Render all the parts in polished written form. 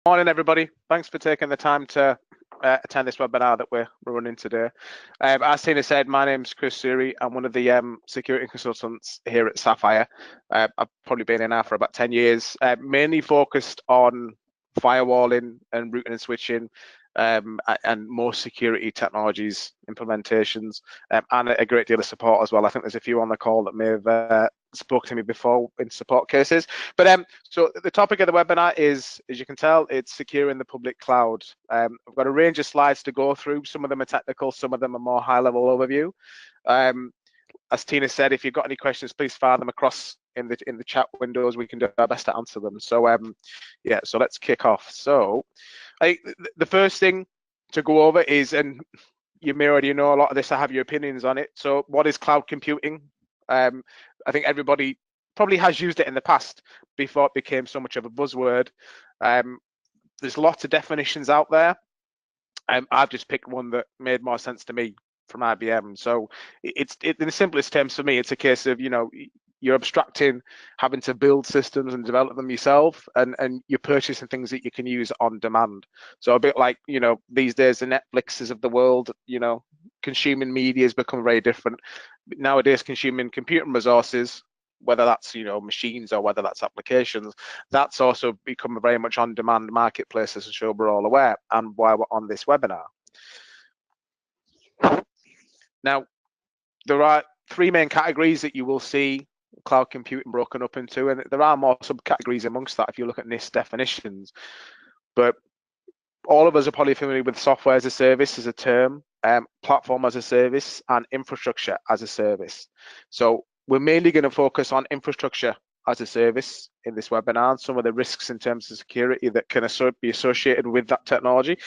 Morning, everybody. Thanks for taking the time to attend this webinar that we're running today. As Tina said, my name's Chris Suri. I'm one of the security consultants here at Sapphire. I've probably been in now for about 10 years, mainly focused on firewalling and routing and switching, and more security technologies implementations, and a great deal of support as well. I think there's a few on the call that may have spoke to me before in support cases. But so the topic of the webinar is, as you can tell, it's securing the public cloud. I've got a range of slides to go through. Some of them are technical, some of them are more high-level overview. As Tina said, if you've got any questions, please fire them across in the chat windows. We can do our best to answer them. So yeah, so let's kick off. So the first thing to go over is, and you may already know a lot of this, I have your opinions on it. So what is cloud computing? I think everybody probably has used it in the past before it became so much of a buzzword. There's lots of definitions out there. I've just picked one that made more sense to me from IBM. So in the simplest terms for me, it's a case of, you're abstracting having to build systems and develop them yourself, and you're purchasing things that you can use on demand. So a bit like, these days the Netflixes of the world, consuming media has become very different. Nowadays, consuming computing resources, whether that's machines or whether that's applications, that's also become a very much on-demand marketplace, as I'm sure we're all aware, and why we're on this webinar. Now, there are three main categories that you will see cloud computing broken up into, and there are more subcategories amongst that if you look at NIST definitions. But all of us are probably familiar with software as a service as a term, platform as a service, and infrastructure as a service. So we're mainly going to focus on infrastructure as a service in this webinar, and some of the risks in terms of security that can be associated with that technology.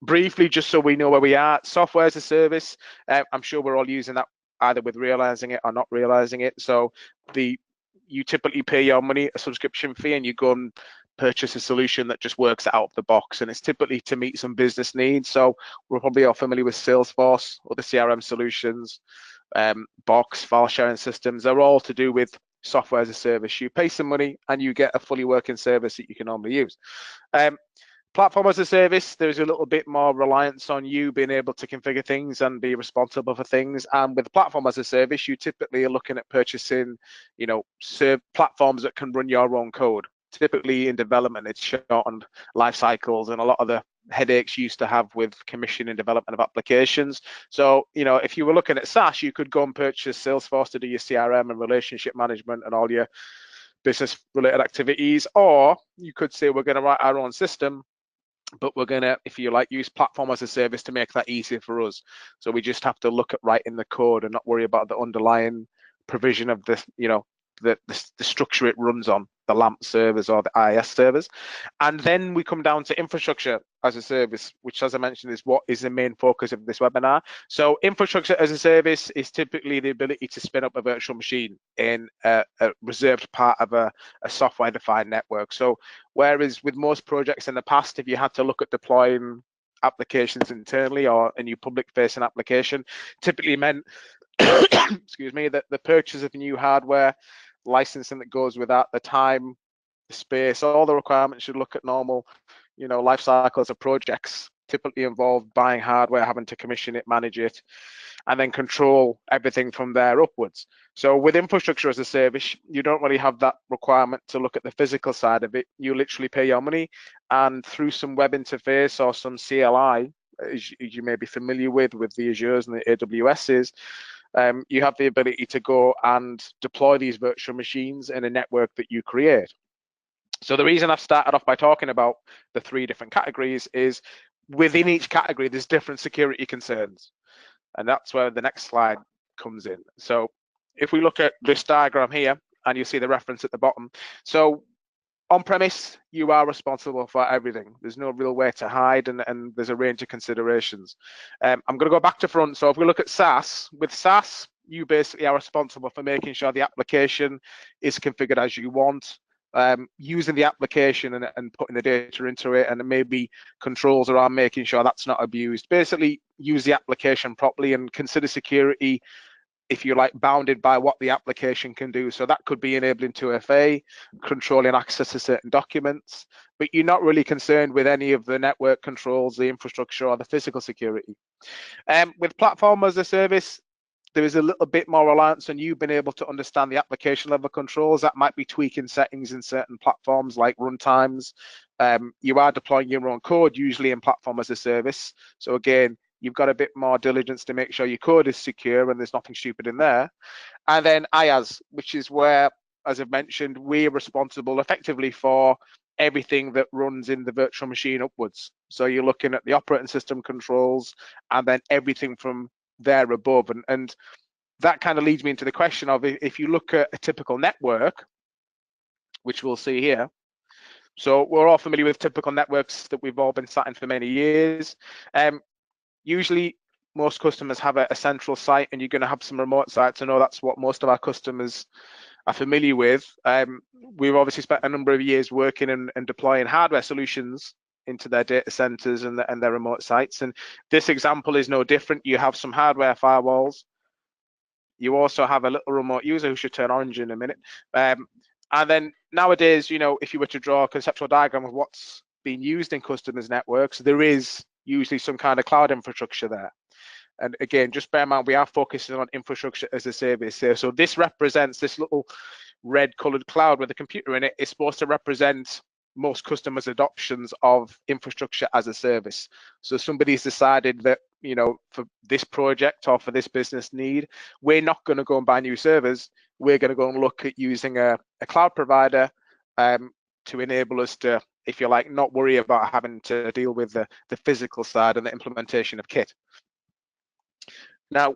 Briefly, just so we know where we are, software as a service, I'm sure we're all using that either with realizing it or not realizing it. So you typically pay your money, a subscription fee, and you go and purchase a solution that just works out of the box, and it's typically to meet some business needs. So we're probably all familiar with Salesforce or the CRM solutions, Box, file sharing systems. They're all to do with software as a service. You pay some money and you get a fully working service that you can normally use. Platform as a service, there's a little bit more reliance on you being able to configure things and be responsible for things. And with platform as a service, you typically are looking at purchasing, platforms that can run your own code. Typically in development, it's shortened life cycles and a lot of the headaches you used to have with commissioning and development of applications. So, if you were looking at SaaS, you could go and purchase Salesforce to do your CRM and relationship management and all your business related activities, or you could say we're going to write our own system, but we're going to, if you like, use platform as a service to make that easier for us. So we just have to look at writing the code and not worry about the underlying provision of the structure it runs on, the LAMP servers or the IaaS servers. And then we come down to infrastructure as a service, which, as I mentioned, is what is the main focus of this webinar. So infrastructure as a service is typically the ability to spin up a virtual machine in a reserved part of a software-defined network. So whereas with most projects in the past, if you had to look at deploying applications internally or a new public-facing application, typically meant excuse me, that the purchase of new hardware, licensing that goes with that, the time, the space, all the requirements should look at normal, life cycles of projects typically involve buying hardware, having to commission it, manage it, and then control everything from there upwards. So with infrastructure as a service, you don't really have that requirement to look at the physical side of it. You literally pay your money, and through some web interface or some CLI, as you may be familiar with the Azures and the AWSs, you have the ability to go and deploy these virtual machines in a network that you create. So the reason I've started off by talking about the three different categories is within each category, there's different security concerns. And that's where the next slide comes in. So if we look at this diagram here, and you see the reference at the bottom. So on-premise, you are responsible for everything. There's no real way to hide, and there's a range of considerations. I'm going to go back to front. So if we look at SaaS, with SaaS, you basically are responsible for making sure the application is configured as you want, using the application and putting the data into it, and maybe controls around making sure that's not abused. Basically, use the application properly and consider security if you like, bounded by what the application can do. So that could be enabling 2FA, controlling access to certain documents, but you're not really concerned with any of the network controls, the infrastructure, or the physical security. With platform as a service, there is a little bit more reliance on you being able to understand the application level controls. That might be tweaking settings in certain platforms like runtimes. You are deploying your own code, usually in platform as a service. So again, you've got a bit more diligence to make sure your code is secure and there's nothing stupid in there. And then IaaS, which is where, as I've mentioned, we're responsible effectively for everything that runs in the virtual machine upwards. So you're looking at the operating system controls and then everything from there above. And that kind of leads me into the question of, if you look at a typical network, which we'll see here. So we're all familiar with typical networks that we've all been sat in for many years. Usually most customers have a central site, and you're going to have some remote sites. I know that's what most of our customers are familiar with. We've obviously spent a number of years working and deploying hardware solutions into their data centers and their remote sites. And this example is no different. You have some hardware firewalls. You also have a little remote user who should turn orange in a minute. And then nowadays, if you were to draw a conceptual diagram of what's being used in customers' networks, there is usually some kind of cloud infrastructure there. And again, just bear in mind, we are focusing on infrastructure as a service here. So this represents this little red colored cloud with a computer in it. It's supposed to represent most customers' adoptions of infrastructure as a service. So somebody's decided that, for this project or for this business need, we're not going to go and buy new servers. We're going to go and look at using a cloud provider to enable us to, if you like, not worry about having to deal with the physical side and the implementation of kit. Now,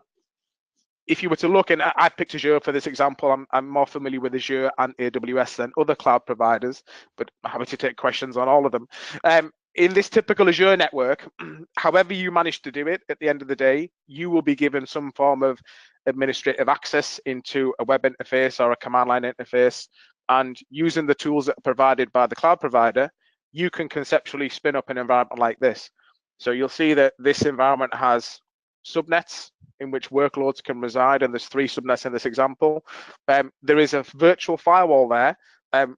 if you were to look, and I picked Azure for this example, I'm more familiar with Azure and AWS than other cloud providers, but I'm happy to take questions on all of them. In this typical Azure network, however you manage to do it, at the end of the day, you will be given some form of administrative access into a web interface or a command line interface. And using the tools that are provided by the cloud provider, you can conceptually spin up an environment like this. So you'll see that this environment has subnets in which workloads can reside, and there's 3 subnets in this example. There is a virtual firewall there, and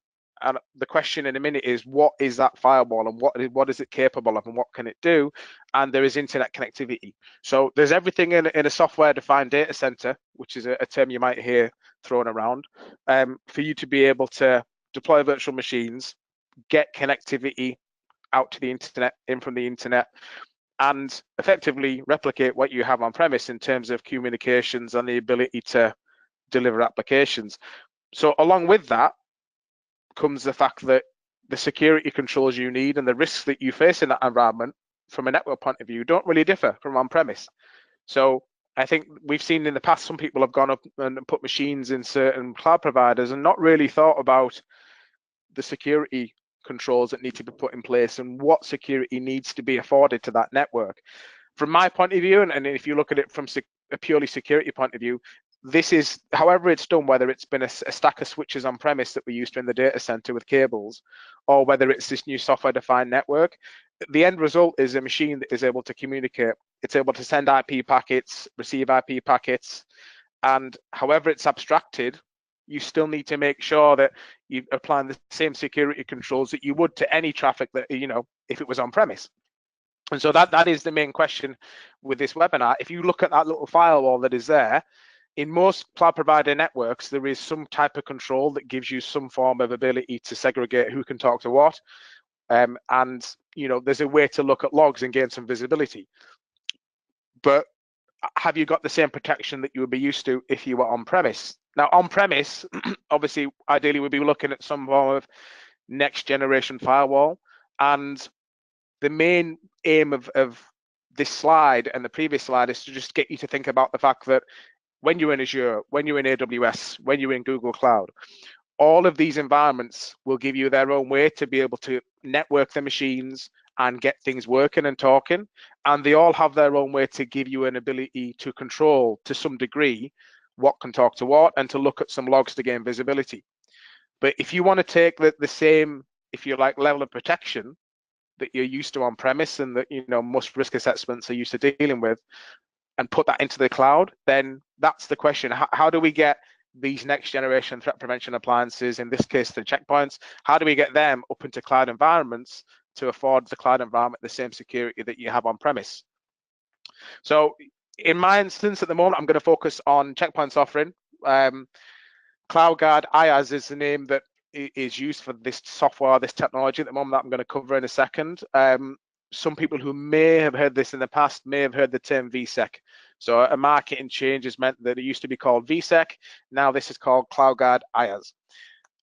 the question in a minute is, what is that firewall, and what is it capable of, and what can it do? And there is internet connectivity. So there's everything in a software-defined data center, which is a term you might hear thrown around, for you to be able to deploy virtual machines, get connectivity out to the internet, in from the internet, and effectively replicate what you have on premise in terms of communications and the ability to deliver applications. So along with that comes the fact that the security controls you need and the risks that you face in that environment from a network point of view don't really differ from on-premise. So I think we've seen in the past some people have gone up and put machines in certain cloud providers and not really thought about the security controls that need to be put in place and what security needs to be afforded to that network. From my point of view, and if you look at it from a purely security point of view, this is, however it's done, whether it's been a stack of switches on premise that we used in the data center with cables, or whether it's this new software-defined network, the end result is a machine that is able to communicate. It's able to send IP packets, receive IP packets, and however it's abstracted, you still need to make sure that you're applying the same security controls that you would to any traffic that, if it was on premise. And so that is the main question with this webinar. If you look at that little firewall that is there, in most cloud provider networks, there is some type of control that gives you some form of ability to segregate who can talk to what. And, there's a way to look at logs and gain some visibility. But have you got the same protection that you would be used to if you were on premise? Now, on premise, obviously, ideally, we'd be looking at some form of next generation firewall. And the main aim of this slide and the previous slide is to just get you to think about the fact that when you're in Azure, when you're in AWS, when you're in Google Cloud, all of these environments will give you their own way to be able to network the machines and get things working and talking. And they all have their own way to give you an ability to control, to some degree, what can talk to what, and to look at some logs to gain visibility. But if you want to take the same, if you like, level of protection that you're used to on premise and that most risk assessments are used to dealing with, and put that into the cloud, then that's the question. How do we get these next generation threat prevention appliances, in this case the checkpoints, how do we get them up into cloud environments to afford the cloud environment the same security that you have on premise? So in my instance at the moment, I'm going to focus on Checkpoint's offering. CloudGuard IaaS is the name that is used for this software, this technology at the moment that I'm going to cover in a second. Some people who may have heard this in the past may have heard the term VSEC. So a marketing change has meant that it used to be called VSEC. Now this is called CloudGuard IaaS.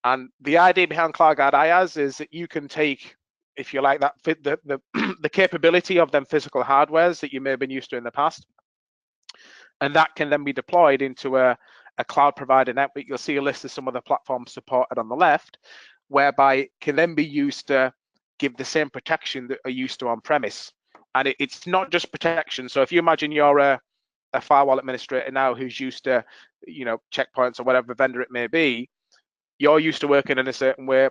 And the idea behind CloudGuard IaaS is that you can take, if you like, that the capability of them physical hardwares that you may have been used to in the past, and that can then be deployed into a cloud provider network. You'll see a list of some of the platforms supported on the left, whereby it can then be used to give the same protection that are used to on premise. And it's not just protection. So if you imagine you're a firewall administrator now who's used to, checkpoints or whatever vendor it may be, you're used to working in a certain way.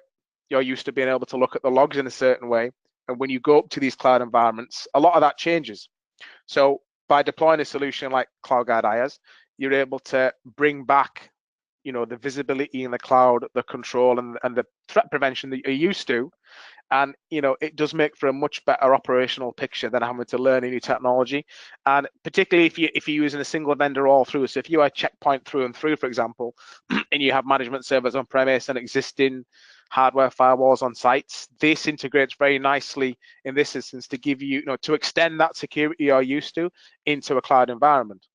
You're used to being able to look at the logs in a certain way. And when you go up to these cloud environments, a lot of that changes. So by deploying a solution like CloudGuard IaaS, you're able to bring back, the visibility in the cloud, the control and the threat prevention that you're used to. And, it does make for a much better operational picture than having to learn a new technology. And particularly if you're using a single vendor all through. So if you are Checkpoint through and through, for example, and you have management servers on premise and existing hardware firewalls on sites, this integrates very nicely in this instance to give you, to extend that security you're used to into a cloud environment.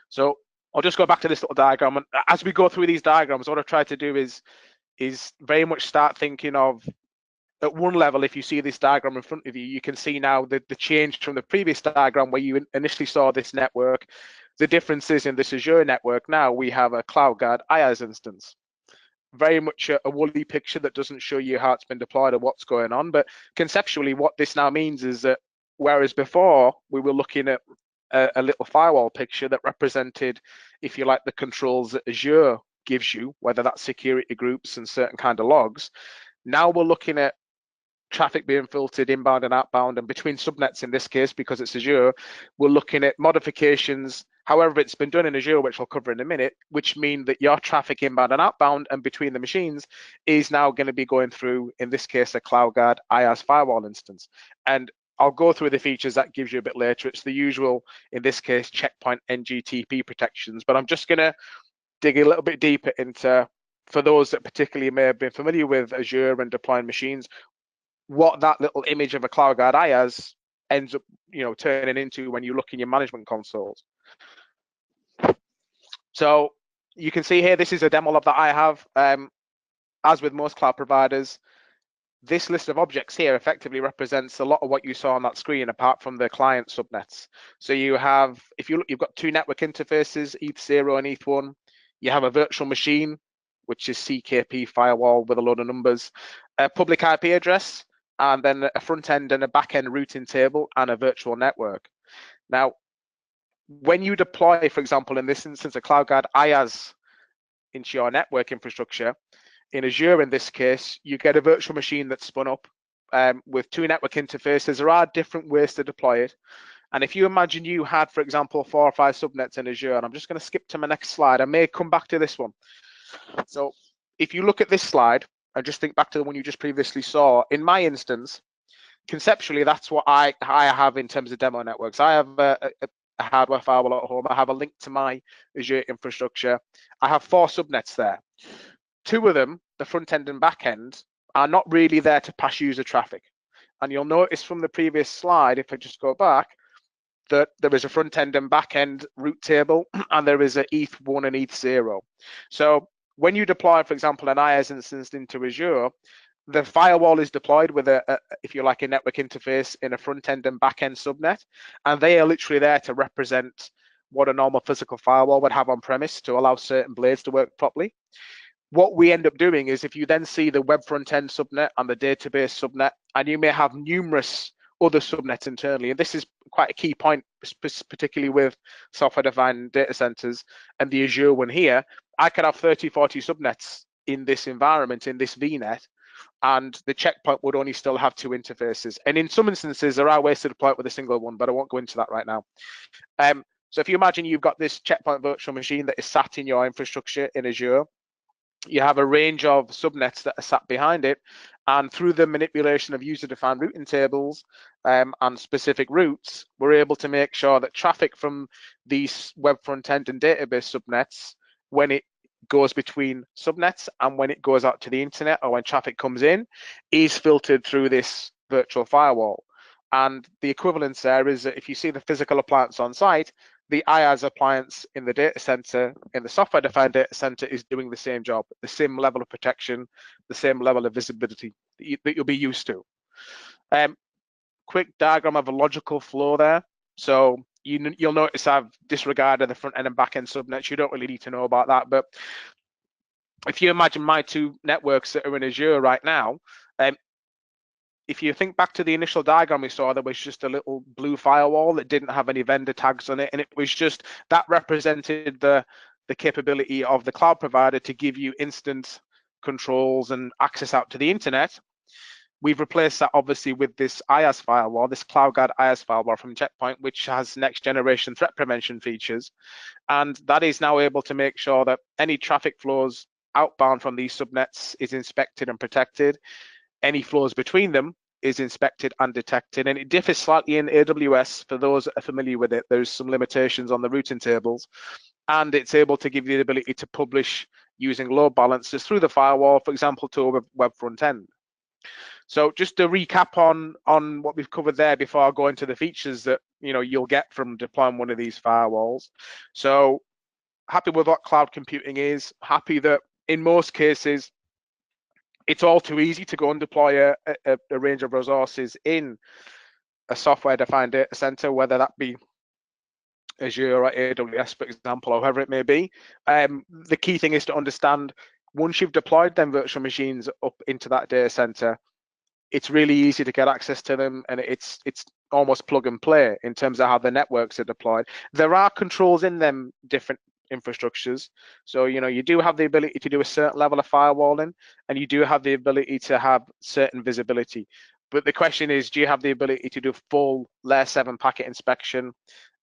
So I'll just go back to this little diagram. And as we go through these diagrams, what I've tried to do is very much start thinking of, at one level, if you see this diagram in front of you, you can see now the change from the previous diagram where you initially saw this network. The difference is in this Azure network now, we have a CloudGuard IaaS instance. Very much a woolly picture that doesn't show you how it's been deployed or what's going on. But conceptually, what this now means is that whereas before we were looking at a little firewall picture that represented, if you like, the controls that Azure gives you, whether that's security groups and certain kind of logs. Now we're looking at traffic being filtered inbound and outbound, and between subnets in this case, because it's Azure, we're looking at modifications, however it's been done in Azure, which I'll cover in a minute, which mean that your traffic inbound and outbound and between the machines is now going to be going through, in this case, a CloudGuard IaaS firewall instance. And I'll go through the features that gives you a bit later. It's the usual, in this case, Checkpoint NGTP protections, but I'm just going to dig a little bit deeper into, for those that particularly may have been familiar with Azure and deploying machines, what that little image of a CloudGuard IaaS ends up, turning into when you look in your management consoles. So you can see here, this is a demo log that I have. As with most cloud providers, this list of objects here effectively represents a lot of what you saw on that screen, apart from the client subnets. So you have, if you look, you've got two network interfaces, ETH0 and ETH1. You have a virtual machine, which is CKP firewall with a load of numbers, a public IP address, and then a front end and a back end routing table and a virtual network. Now, when you deploy, for example, in this instance, a CloudGuard IaaS into your network infrastructure, in Azure, in this case, you get a virtual machine that's spun up with two network interfaces. There are different ways to deploy it. And if you imagine you had, for example, 4 or 5 subnets in Azure, and I'm just going to skip to my next slide. I may come back to this one. So if you look at this slide and just think back to the one you just previously saw, in my instance, conceptually, that's what I have in terms of demo networks. I have a hardware firewall at home. I have a link to my Azure infrastructure. I have 4 subnets there. 2 of them, the front end and back end, are not really there to pass user traffic. And you'll notice from the previous slide, if I just go back, that there is a front end and back end route table, and there is a ETH1 and ETH0. So when you deploy, for example, an IaaS instance into Azure, the firewall is deployed with if you like, a network interface in a front end and back end subnet, and they are literally there to represent what a normal physical firewall would have on premise to allow certain blades to work properly. What we end up doing is, if you then see the web front end subnet and the database subnet, and you may have numerous other subnets internally, and this is quite a key point, particularly with software-defined data centers and the Azure one here, I could have 30, 40 subnets in this environment, in this VNet, and the checkpoint would only still have 2 interfaces. And in some instances, there are ways to deploy it with a single one, but I won't go into that right now. So if you imagine you've got this checkpoint virtual machine that is sat in your infrastructure in Azure, you have a range of subnets that are sat behind it, and through the manipulation of user-defined routing tables and specific routes, we're able to make sure that traffic from these web front-end and database subnets, when it goes between subnets and when it goes out to the internet, or when traffic comes in, is filtered through this virtual firewall. And the equivalence there is that if you see the physical appliance on site, the IaaS appliance in the data center, in the software-defined data center, is doing the same job, the same level of protection, the same level of visibility that you'll be used to. Quick diagram of a logical flow there. So you'll notice I've disregarded the front end and back end subnets. You don't really need to know about that. But if you imagine my 2 networks that are in Azure right now, if you think back to the initial diagram we saw, there was just a little blue firewall that didn't have any vendor tags on it, and it was just that represented the capability of the cloud provider to give you instant controls and access out to the internet. We've replaced that obviously with this IaaS firewall, this CloudGuard IaaS firewall from Check Point, which has next generation threat prevention features, and that is now able to make sure that any traffic flows outbound from these subnets is inspected and protected. Any flows between them is inspected and detected, and it differs slightly in AWS. For those that are familiar with it, there's some limitations on the routing tables, and it's able to give you the ability to publish using load balancers through the firewall, for example, to a web front end. So just to recap on what we've covered there before I go into the features that you'll get from deploying one of these firewalls. So happy with what cloud computing is, happy that in most cases it's all too easy to go and deploy a range of resources in a software-defined data center, whether that be Azure or AWS, for example, or however it may be. The key thing is to understand, once you've deployed them virtual machines up into that data center, it's really easy to get access to them, and it's almost plug and play in terms of how the networks are deployed. There are controls in them different infrastructures, so you do have the ability to do a certain level of firewalling, and you do have the ability to have certain visibility. But the question is, do you have the ability to do full layer 7 packet inspection,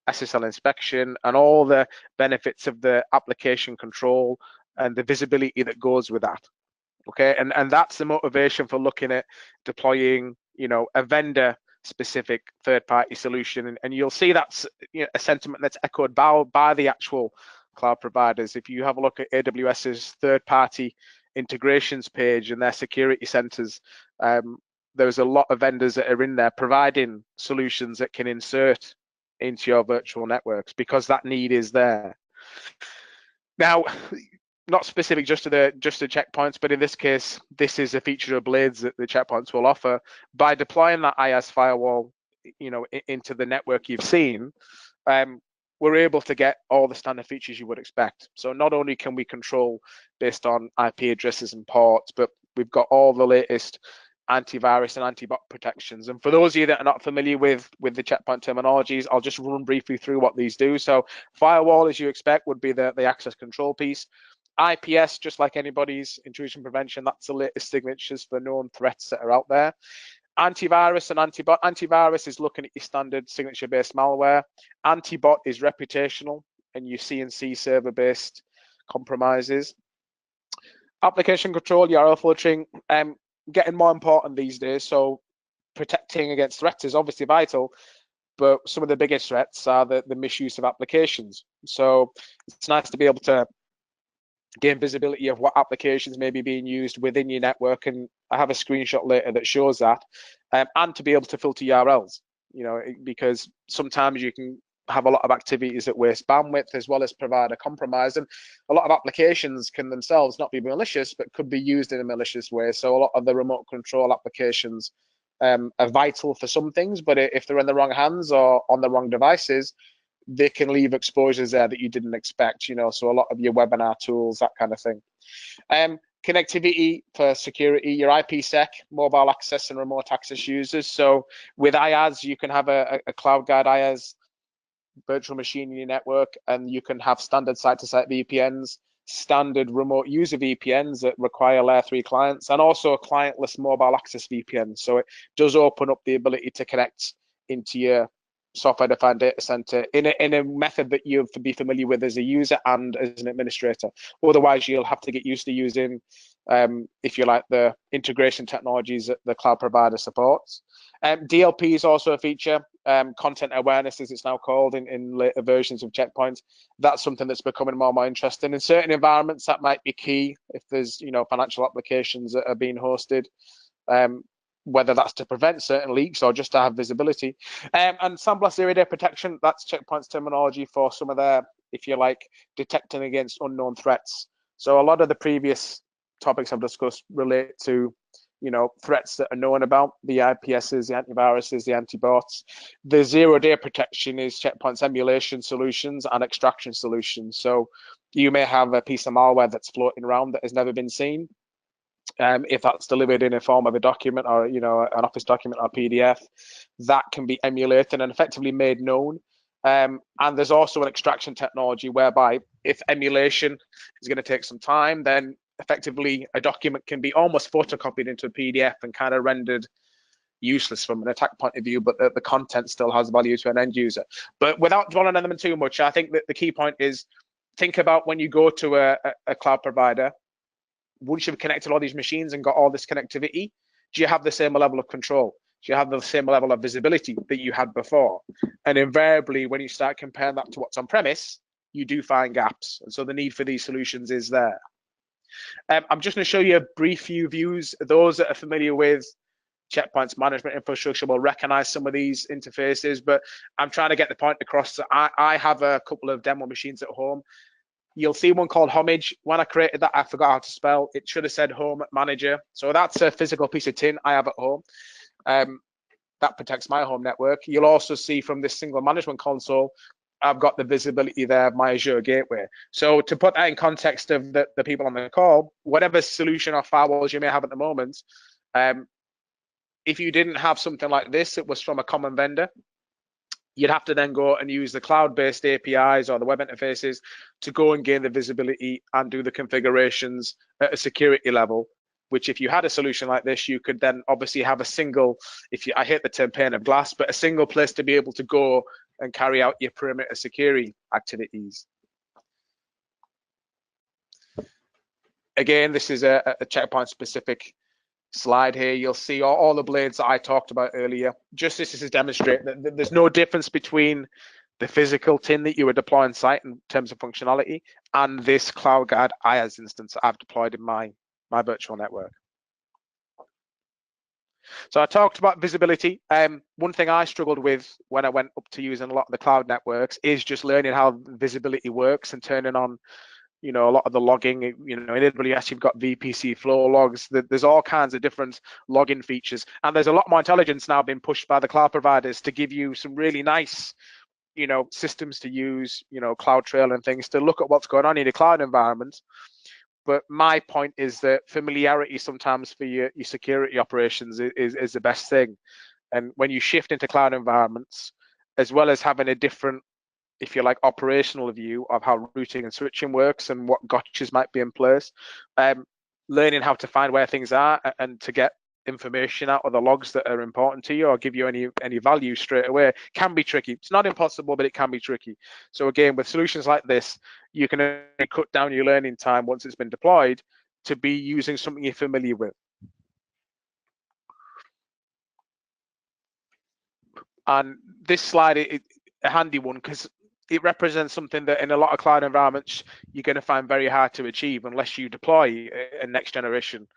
SSL inspection, and all the benefits of the application control and the visibility that goes with that? Okay, and that's the motivation for looking at deploying a vendor specific third-party solution, and you'll see that's a sentiment that's echoed by the actual cloud providers. If you have a look at AWS's third-party integrations page and their security centers, there's a lot of vendors that are in there providing solutions that can insert into your virtual networks because that need is there. Now, not specific just to checkpoints, but in this case, this is a feature of Blades that the checkpoints will offer. By deploying that IaaS firewall, into the network you've seen, we're able to get all the standard features you would expect. So not only can we control based on IP addresses and ports, but we've got all the latest antivirus and anti-bot protections. And for those of you that are not familiar with the checkpoint terminologies, I'll just run briefly through what these do. So firewall, as you expect, would be the access control piece. IPS, just like anybody's intrusion prevention, that's the latest signatures for known threats that are out there. Antivirus and anti-bot. Antivirus is looking at your standard signature-based malware. Anti-bot is reputational and your CNC server-based compromises. Application control, URL filtering, getting more important these days. So protecting against threats is obviously vital, but some of the biggest threats are the misuse of applications. So it's nice to be able to gain visibility of what applications may be being used within your network, and I have a screenshot later that shows that, and to be able to filter URLs, because sometimes you can have a lot of activities that waste bandwidth as well as provide a compromise, and a lot of applications can themselves not be malicious but could be used in a malicious way. So a lot of the remote control applications are vital for some things, but if they're in the wrong hands or on the wrong devices, they can leave exposures there that you didn't expect, so a lot of your webinar tools, that kind of thing. Connectivity for security, your IPsec, mobile access and remote access users. So with IaaS, you can have a CloudGuard IaaS virtual machine in your network, and you can have standard site-to-site VPNs standard remote user VPNs that require layer 3 clients, and also a clientless mobile access VPN. So it does open up the ability to connect into your software-defined data center in a method that you'll be familiar with as a user and as an administrator. Otherwise, you'll have to get used to using, if you like, the integration technologies that the cloud provider supports. DLP is also a feature, content awareness, as it's now called in later versions of Checkpoint. That's something that's becoming more and more interesting. In certain environments, that might be key if there's, financial applications that are being hosted. Whether that's to prevent certain leaks or just to have visibility. And sandblast zero day protection, that's Checkpoint's terminology for some of their, if you like, detecting against unknown threats. So a lot of the previous topics I've discussed relate to, threats that are known about, the IPSs, the antiviruses, the anti-bots. The zero day protection is Checkpoint's emulation solutions and extraction solutions. So you may have a piece of malware that's floating around that has never been seen. If that's delivered in a form of a document or an Office document or PDF, that can be emulated and effectively made known. And there's also an extraction technology whereby if emulation is going to take some time, then effectively a document can be almost photocopied into a PDF and kind of rendered useless from an attack point of view, but the content still has value to an end user. But without dwelling on them too much, I think that the key point is think about when you go to a cloud provider. Once you've connected all these machines and got all this connectivity, do you have the same level of control? Do you have the same level of visibility that you had before? And invariably, when you start comparing that to what's on premise, you do find gaps. And so the need for these solutions is there. I'm just going to show you a brief few views. Those that are familiar with Checkpoint's management infrastructure will recognize some of these interfaces, but I'm trying to get the point across. I have a couple of demo machines at home. You'll see one called Homage. When I created that, I forgot how to spell. It should have said Home Manager. So that's a physical piece of tin I have at home. That protects my home network. You'll also see from this single management console, I've got the visibility there of my Azure gateway. So to put that in context of the people on the call, whatever solution or firewalls you may have at the moment, if you didn't have something like this, it was from a common vendor, you'd have to then go and use the cloud-based APIs or the web interfaces to go and gain the visibility and do the configurations at a security level, which if you had a solution like this, you could then obviously have a single, I hate the term pane of glass, but a single place to be able to go and carry out your perimeter security activities. Again, this is a Checkpoint specific slide here. You'll see all the blades that I talked about earlier. Just this is to demonstrate that there's no difference between the physical tin that you were deploying site in terms of functionality and this CloudGuard IaaS instance that I've deployed in my virtual network. So I talked about visibility. One thing I struggled with when I went up to using a lot of the cloud networks is just learning how visibility works and turning on a lot of the logging. In AWS, you've got VPC flow logs. There's all kinds of different logging features, and there's a lot more intelligence now being pushed by the cloud providers to give you some really nice, systems to use, CloudTrail and things to look at what's going on in your cloud environment. But my point is that familiarity sometimes for your security operations is the best thing. And when you shift into cloud environments, as well as having a different, if you like, operational view of how routing and switching works and what gotchas might be in place, learning how to find where things are and to get information out of the logs that are important to you or give you any value straight away can be tricky. It's not impossible, but it can be tricky. So again, with solutions like this, you can cut down your learning time once it's been deployed to be using something you're familiar with. And this slide is a handy one because it represents something that in a lot of cloud environments, you're going to find very hard to achieve unless you deploy a next generation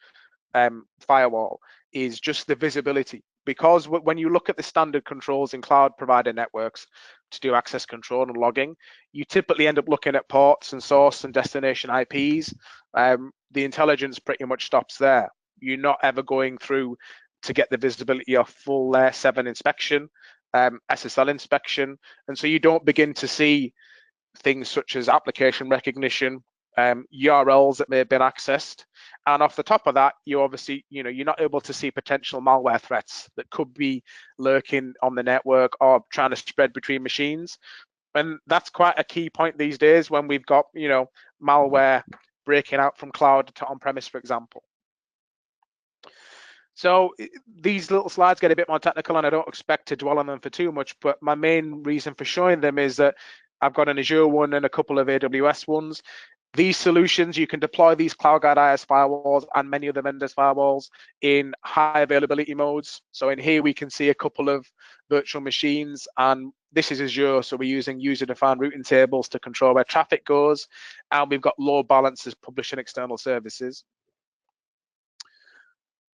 firewall, is just the visibility. Because when you look at the standard controls in cloud provider networks to do access control and logging, you typically end up looking at ports and source and destination IPs. The intelligence pretty much stops there. You're not ever going through to get the visibility of full layer 7 inspection, SSL inspection, and so you don't begin to see things such as application recognition, URLs that may have been accessed, and off the top of that, you obviously, you're not able to see potential malware threats that could be lurking on the network or trying to spread between machines. And that's quite a key point these days when we've got, malware breaking out from cloud to on-premise, for example. So these little slides get a bit more technical, and I don't expect to dwell on them for too much, but my main reason for showing them is that I've got an Azure one and a couple of AWS ones. These solutions, you can deploy these CloudGuard IaaS firewalls and many other vendors' firewalls in high availability modes. So in here, we can see a couple of virtual machines, and this is Azure. So we're using user-defined routing tables to control where traffic goes, and we've got load balancers publishing external services.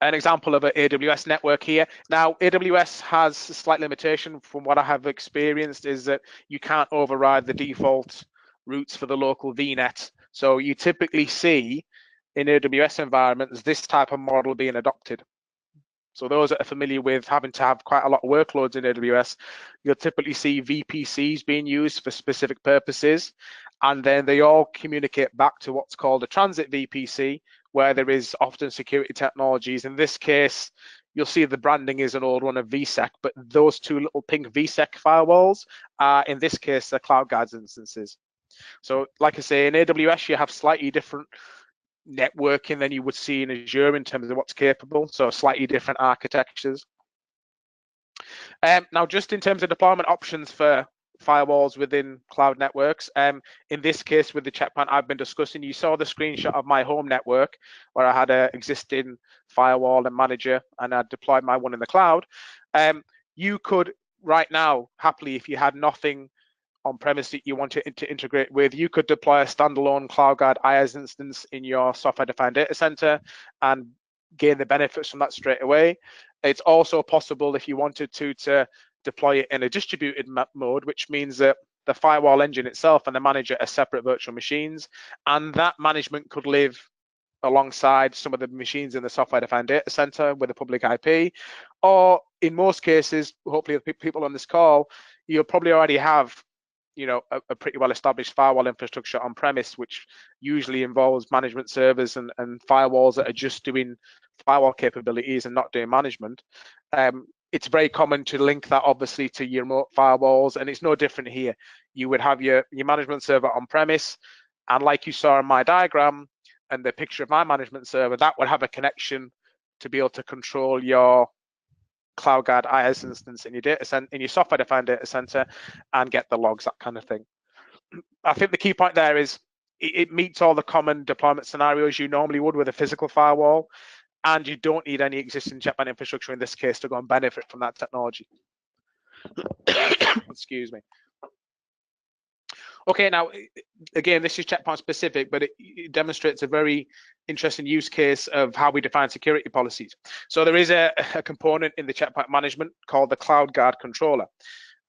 An example of an AWS network here. Now, AWS has a slight limitation from what I have experienced is that you can't override the default routes for the local VNet. So you typically see in AWS environments this type of model being adopted. So those that are familiar with having to have quite a lot of workloads in AWS, you'll typically see VPCs being used for specific purposes, and then they all communicate back to what's called a transit VPC, where there is often security technologies. In this case, you'll see the branding is an old one of VSEC, but those two little pink VSEC firewalls are, in this case, the CloudGuard instances. So like I say, in AWS, you have slightly different networking than you would see in Azure in terms of what's capable, so slightly different architectures. Now, just in terms of deployment options for firewalls within cloud networks, in this case with the checkpoint I've been discussing, you saw the screenshot of my home network where I had an existing firewall and manager, and I deployed my one in the cloud. You could right now, happily, if you had nothing on-premise that you want to integrate with, you could deploy a standalone CloudGuard IaaS instance in your software-defined data center and gain the benefits from that straight away. It's also possible if you wanted to deploy it in a distributed mode, which means that the firewall engine itself and the manager are separate virtual machines, and that management could live alongside some of the machines in the software-defined data center with a public IP, or in most cases, hopefully the people on this call, you'll probably already have a pretty well-established firewall infrastructure on premise, which usually involves management servers and firewalls that are just doing firewall capabilities and not doing management. It's very common to link that obviously to your remote firewalls, and it's no different here. You would have your management server on premise, and like you saw in my diagram and the picture of my management server, that would have a connection to be able to control your CloudGuard IaaS instance in your data center, in your software-defined data center, and get the logs, that kind of thing. I think the key point there is it meets all the common deployment scenarios you normally would with a physical firewall, and you don't need any existing checkpoint infrastructure in this case to go and benefit from that technology. Excuse me. Okay, now, again, this is checkpoint specific, but it demonstrates a very interesting use case of how we define security policies. So there is a component in the checkpoint management called the CloudGuard Controller.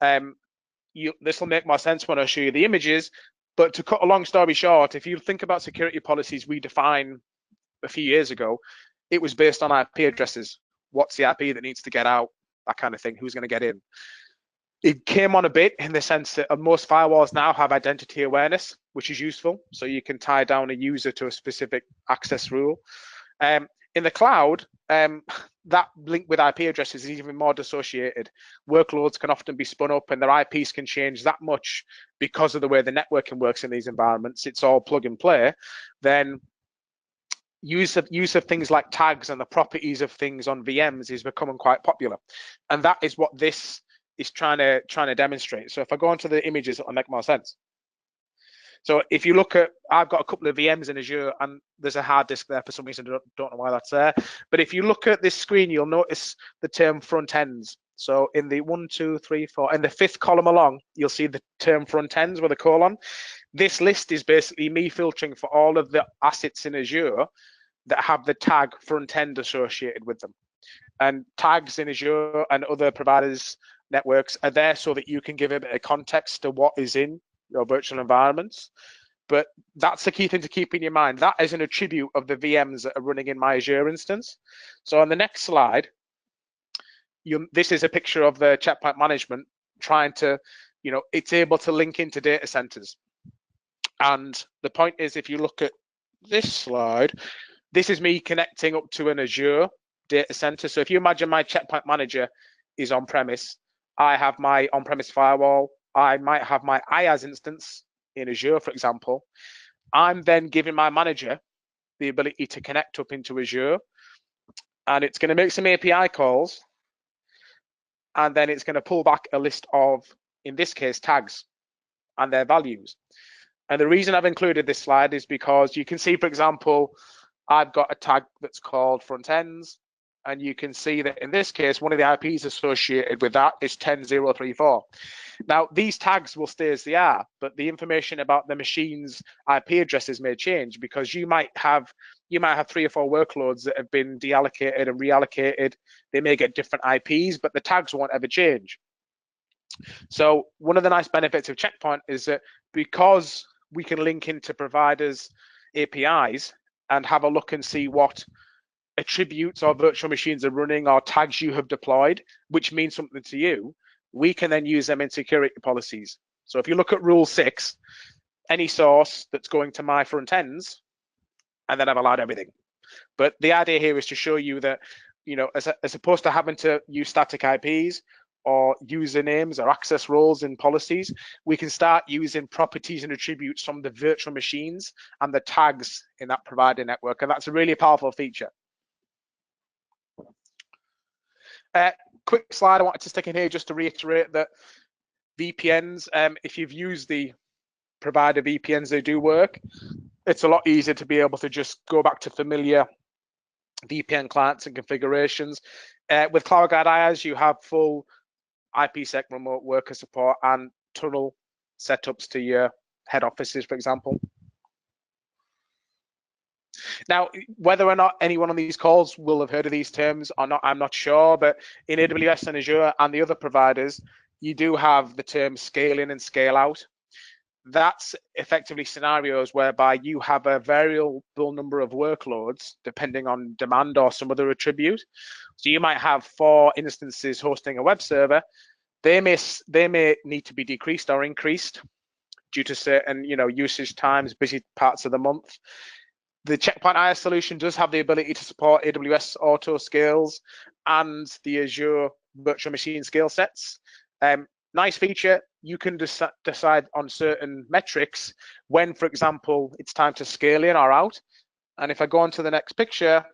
This will make more sense when I show you the images, but to cut a long story short, if you think about security policies we defined a few years ago, it was based on IP addresses. What's the IP that needs to get out, that kind of thing, who's going to get in. It came on a bit in the sense that most firewalls now have identity awareness, which is useful. So you can tie down a user to a specific access rule. In the cloud, that link with IP addresses is even more dissociated. Workloads can often be spun up and their IPs can change that much because of the way the networking works in these environments. It's all plug and play. Then use of things like tags and the properties of things on VMs is becoming quite popular. And that is what this is trying to demonstrate. So if I go onto the images, it'll make more sense. So if you look at, I've got a couple of VMs in Azure, and there's a hard disk there for some reason. I don't know why that's there. But if you look at this screen, you'll notice the term front ends. So in the 1, 2, 3, 4, in the 5th column along, you'll see the term front ends with a colon. This list is basically me filtering for all of the assets in Azure that have the tag front end associated with them. And tags in Azure and other providers' networks are there so that you can give a bit of context to what is in your virtual environments. But that's the key thing to keep in your mind. That is an attribute of the VMs that are running in my Azure instance. So on the next slide, this is a picture of the checkpoint management trying to, it's able to link into data centers. And the point is, if you look at this slide, this is me connecting up to an Azure data center. So if you imagine my checkpoint manager is on premise, I have my on-premise firewall, I might have my IaaS instance in Azure, for example. I'm then giving my manager the ability to connect up into Azure, and it's going to make some API calls, and then it's going to pull back a list of, in this case, tags and their values. And the reason I've included this slide is because you can see, for example, I've got a tag that's called front ends, and you can see that in this case, one of the IPs associated with that is 10.0.3.4. Now, these tags will stay as they are, but the information about the machine's IP addresses may change, because you might have 3 or 4 workloads that have been deallocated and reallocated. They may get different IPs, but the tags won't ever change. So one of the nice benefits of Check Point is that because we can link into providers' APIs and have a look and see what attributes or virtual machines are running or tags you have deployed, which means something to you, we can then use them in security policies. So if you look at rule 6, any source that's going to my front ends, and then I've allowed everything. But the idea here is to show you that, as opposed to having to use static IPs or usernames or access roles in policies, we can start using properties and attributes from the virtual machines and the tags in that provider network. And that's a really powerful feature. Quick slide I wanted to stick in here just to reiterate that VPNs, if you've used the provider VPNs, they do work. It's a lot easier to be able to just go back to familiar VPN clients and configurations. With CloudGuard IaaS, you have full IPsec remote worker support and tunnel setups to your head offices, for example. Now, whether or not anyone on these calls will have heard of these terms or not, I'm not sure, but in AWS and Azure and the other providers, you do have the term scale in and scale out. That's effectively scenarios whereby you have a variable number of workloads depending on demand or some other attribute. So you might have 4 instances hosting a web server. They may need to be decreased or increased due to certain usage times, busy parts of the month. The Check Point IaaS solution does have the ability to support AWS Autoscales and the Azure virtual machine scale sets. Nice feature. You can decide on certain metrics when, for example, it's time to scale in or out. And if I go on to the next picture,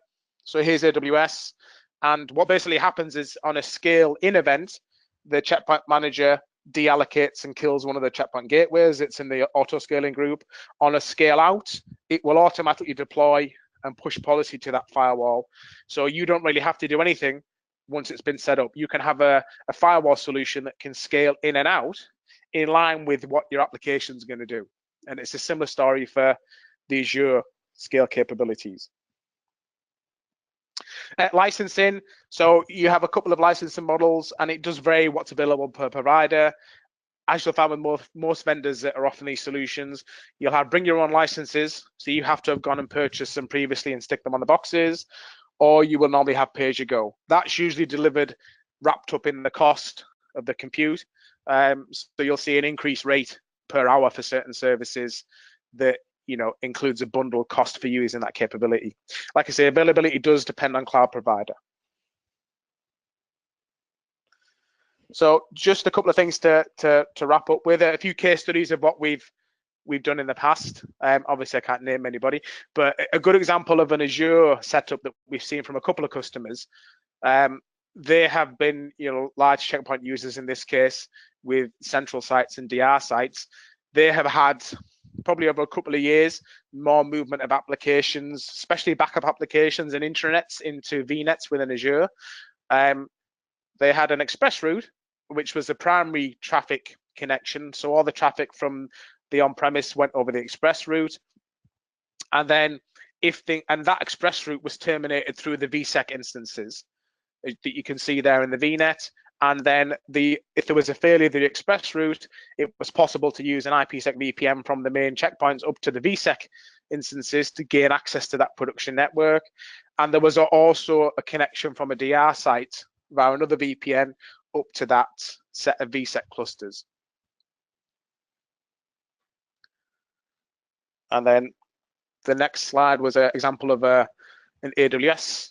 so here's AWS, and what basically happens is on a scale in event, the Check Point manager deallocates and kills one of the Check Point gateways. It's in the auto scaling group. On a scale out, it will automatically deploy and push policy to that firewall. So you don't really have to do anything once it's been set up. You can have a firewall solution that can scale in and out in line with what your application is going to do. And it's a similar story for the Azure scale capabilities. Licensing, so you have a couple of licensing models, and it does vary what's available per provider. As you'll find with most vendors that are offering these solutions, you'll have bring your own licenses, so you have to have gone and purchased them previously and stick them on the boxes, or you will normally have pay-as-you-go. That's usually delivered wrapped up in the cost of the compute. So you'll see an increased rate per hour for certain services that includes a bundle cost for using that capability. Like I say, availability does depend on cloud provider. So just a couple of things to wrap up with. A few case studies of what we've done in the past. Obviously, I can't name anybody, but a good example of an Azure setup that we've seen from a couple of customers. They have been large Check Point users in this case with central sites and DR sites. They have had probably over a couple of years more movement of applications, especially backup applications and intranets into VNets within Azure. They had an express route, which was the primary traffic connection. So all the traffic from the on-premise went over the express route. And then that express route was terminated through the VSec instances that you can see there in the VNet. And then if there was a failure of the express route, it was possible to use an IPsec VPN from the main checkpoints up to the VSec instances to gain access to that production network. And there was also a connection from a DR site via another VPN up to that set of VSec clusters. And then the next slide was an example of an AWS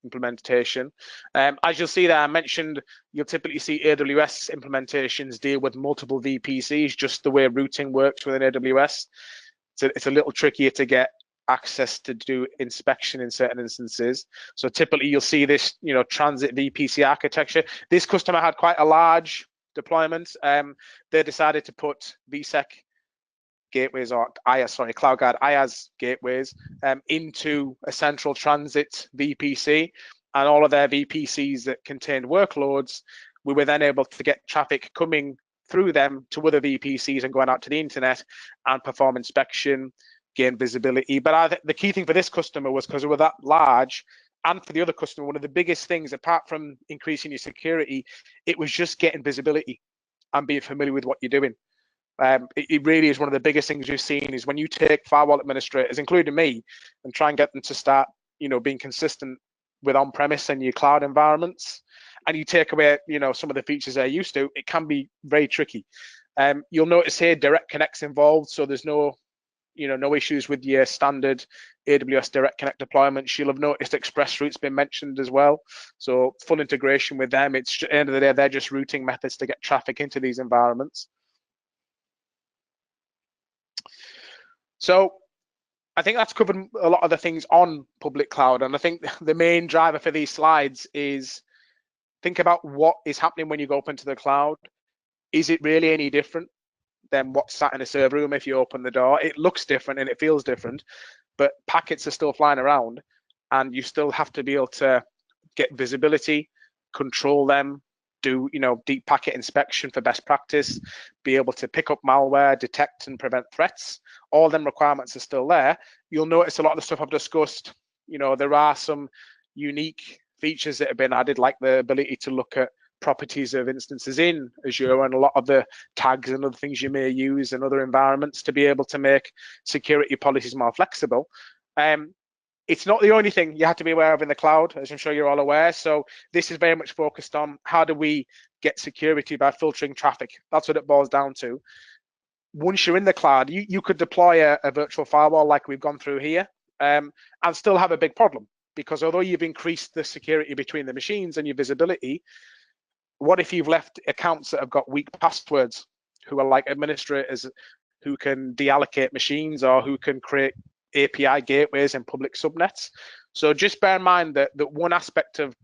implementation. As you'll see there, I mentioned you'll typically see AWS implementations deal with multiple VPCs, just the way routing works within AWS. So it's a little trickier to get access to do inspection in certain instances. So typically you'll see this, transit VPC architecture. This customer had quite a large deployment. They decided to put VSEC gateways, or CloudGuard IaaS gateways into a central transit VPC, and all of their VPCs that contained workloads, we were then able to get traffic coming through them to other VPCs and going out to the internet and perform inspection, gain visibility. But I think the key thing for this customer was, because we were that large, and for the other customer, one of the biggest things, apart from increasing your security, it was just getting visibility and being familiar with what you're doing. It really is one of the biggest things we've seen, is when you take firewall administrators, including me, and try and get them to start, being consistent with on-premise and your cloud environments, and you take away, some of the features they're used to, it can be very tricky. You'll notice here direct connects involved, so there's no issues with your standard AWS Direct Connect deployments. You'll have noticed Express Route's been mentioned as well. So full integration with them. It's, at the end of the day, they're just routing methods to get traffic into these environments. So I think that's covered a lot of the things on public cloud. And I think the main driver for these slides is think about what is happening when you go up into the cloud. Is it really any different than what's sat in a server room if you open the door? It looks different and it feels different, but packets are still flying around, and you still have to be able to get visibility, control them, do deep packet inspection for best practice, be able to pick up malware, detect and prevent threats. All them requirements are still there. You'll notice a lot of the stuff I've discussed, there are some unique features that have been added, like the ability to look at properties of instances in Azure and a lot of the tags and other things you may use in other environments to be able to make security policies more flexible. It's not the only thing you have to be aware of in the cloud, as I'm sure you're all aware. So this is very much focused on how do we get security by filtering traffic. That's what it boils down to. Once you're in the cloud, you could deploy a virtual firewall like we've gone through here, and still have a big problem, because although you've increased the security between the machines and your visibility, what if you've left accounts that have got weak passwords, who are like administrators who can deallocate machines or who can create API gateways and public subnets? So just bear in mind that one aspect of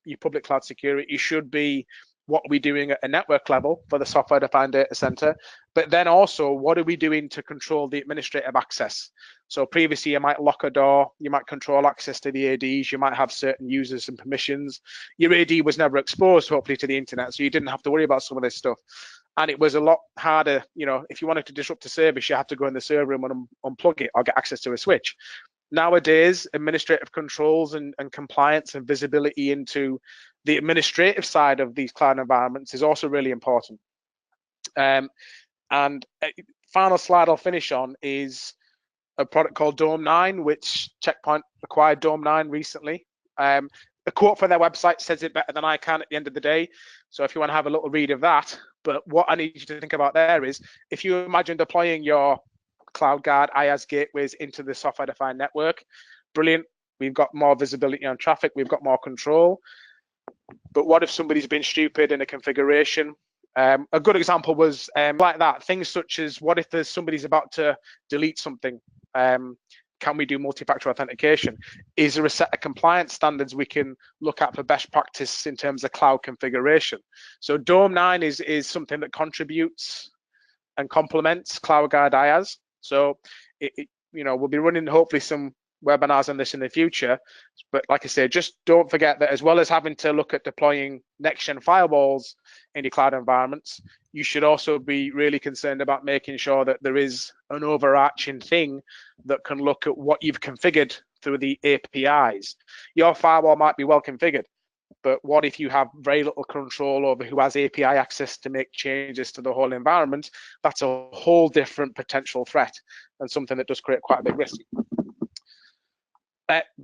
your public cloud security should be what we're doing at a network level for the software-defined data center, but then also what are we doing to control the administrative access? So previously you might lock a door, you might control access to the ADs, you might have certain users and permissions. Your AD was never exposed, hopefully, to the internet, so you didn't have to worry about some of this stuff. And it was a lot harder, if you wanted to disrupt a service, you had to go in the server room and unplug it or get access to a switch. Nowadays, administrative controls and compliance and visibility into the administrative side of these cloud environments is also really important. And final slide I'll finish on is a product called Dome 9, which Check Point acquired Dome 9 recently. A quote from their website says it better than I can at the end of the day. So if you want to have a little read of that, but what I need you to think about there is, if you imagine deploying your CloudGuard IaaS gateways into the software-defined network, brilliant. We've got more visibility on traffic. We've got more control. But what if somebody's been stupid in a configuration? A good example was like that. Things such as, what if there's somebody's about to delete something? Can we do multi-factor authentication? Is there a set of compliance standards we can look at for best practice in terms of cloud configuration? So Dome 9 is something that contributes and complements CloudGuard IaaS. So we'll be running hopefully some webinars on this in the future, but like I say, just don't forget that as well as having to look at deploying next-gen firewalls in your cloud environments, you should also be really concerned about making sure that there is an overarching thing that can look at what you've configured through the APIs. Your firewall might be well configured, but what if you have very little control over who has API access to make changes to the whole environment? That's a whole different potential threat and something that does create quite a big risk.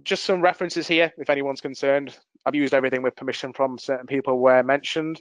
Just some references here, if anyone's concerned. I've used everything with permission from certain people where mentioned.